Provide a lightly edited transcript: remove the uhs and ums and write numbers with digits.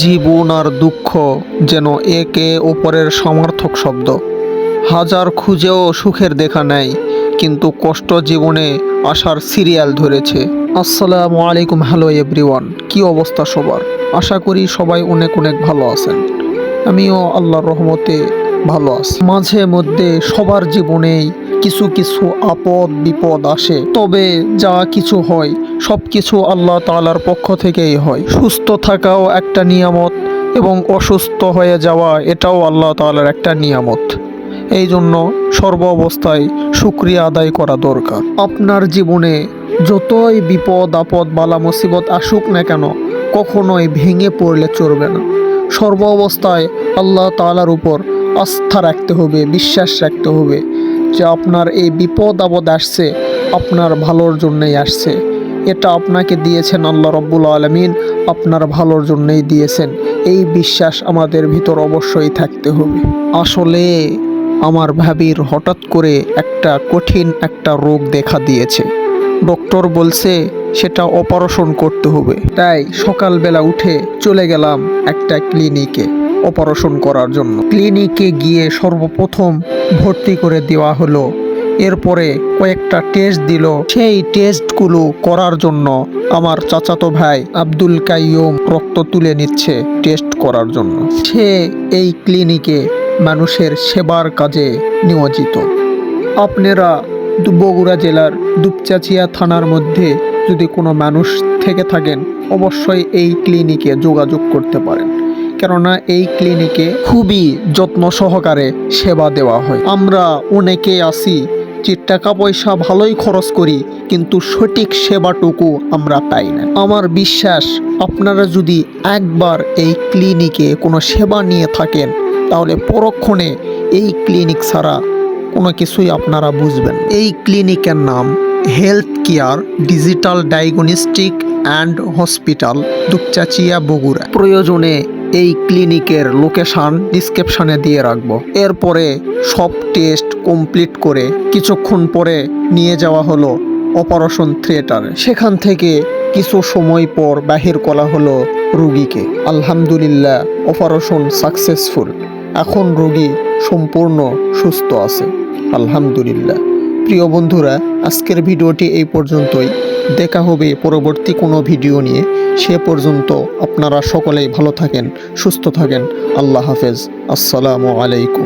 জীবন আর দুঃখ যেন একে অপরের সমার্থক শব্দ। হাজার খুঁজেও সুখের দেখা নেয়, কিন্তু কষ্ট জীবনে আসার সিরিয়াল ধরেছে। আসসালামু আলাইকুম, হ্যালো এভরিওয়ান, কি অবস্থা সবার? আশা করি সবাই অনেক অনেক ভালো আছেন। আমিও আল্লাহর রহমতে ভালো আছি। মাঝে মধ্যে সবার জীবনেই কিছু কিছু আপদ বিপদ আসে, তবে যা কিছু হয় সব কিছু আল্লাহ তাআলার পক্ষ থেকেই হয়। সুস্থ থাকাও একটা নিয়ামত এবং অসুস্থ হয়ে যাওয়া এটাও আল্লাহ তাআলার একটা নিয়ামত। এই জন্য সর্ব অবস্থায় শুকরিয়া আদায় করা দরকার। আপনার জীবনে যতই বিপদ আপদ বালা মুসিবত আসুক না কেন, কখনোই ভেঙে পড়লে চলবে না। সর্ব অবস্থায় আল্লাহ তাআলার উপর আস্থা রাখতে হবে, বিশ্বাস রাখতে হবে যে আপনার এই বিপদ আপদ আসছে আপনার ভালোর জন্যই আসছে। এটা আপনাকে দিয়েছেন আল্লাহ রব্বুল আলামিন, আপনার ভালোর জন্যই দিয়েছেন। এই বিশ্বাস আমাদের ভিতর অবশ্যই থাকতে হবে। আসলে আমার ভাবির হঠাৎ করে একটা কঠিন একটা রোগ দেখা দিয়েছে। ডক্টর বলছে সেটা অপারেশন করতে হবে। তাই সকালবেলা উঠে চলে গেলাম একটা ক্লিনিকে অপারেশন করার জন্য। ক্লিনিকে গিয়ে সর্বপ্রথম ভর্তি করে দেওয়া হলো। এরপরে কয়েকটা টেস্ট দিল। সেই টেস্টগুলো করার জন্য আমার চাচাতো ভাই আব্দুল কাইয়ুম রক্ত তুলে নিচ্ছে টেস্ট করার জন্য। সে এই ক্লিনিকে মানুষের সেবার কাজে নিয়োজিত। আপনারা বগুড়া জেলার দুপচাচিয়া থানার মধ্যে যদি কোনো মানুষ থেকে থাকেন, অবশ্যই এই ক্লিনিকে যোগাযোগ করতে পারেন, কেননা এই ক্লিনিকে খুবই যত্ন সহকারে সেবা দেওয়া হয়। আমরা অনেকে আছি যে টাকা পয়সা ভালোই খরচ করি, কিন্তু সঠিক সেবাটুকু আমরা পাই না। আমার বিশ্বাস আপনারা যদি একবার এই ক্লিনিকে কোনো সেবা নিয়ে থাকেন, তাহলে পরক্ষণে এই ক্লিনিক ছাড়া কোনো কিছুই আপনারা বুঝবেন। এই ক্লিনিকের নাম health care digital diagnostic and hospital, Dupchanchia, Bogura. প্রয়োজনে এই ক্লিনিকের লোকেশন ডিসক্রিপশনে দিয়ে রাখবো। এরপরে সব টেস্ট কমপ্লিট করে কিছুক্ষণ পরে নিয়ে যাওয়া হলো অপারেশন থিয়েটারে। সেখান থেকে কিছু সময় পর বাহির করা হলো রোগীকে। আলহামদুলিল্লাহ, অপারেশন সাকসেসফুল। এখন রোগী সম্পূর্ণ সুস্থ আছে, আলহামদুলিল্লাহ। প্রিয় বন্ধুরা, আজকের ভিডিওটি এই পর্যন্তই। দেখা হবে পরবর্তী কোনো ভিডিও নিয়ে। সে পর্যন্ত আপনারা সকলেই ভালো থাকেন, সুস্থ থাকেন। আল্লাহ হাফেজ। আসসালামু আলাইকুম।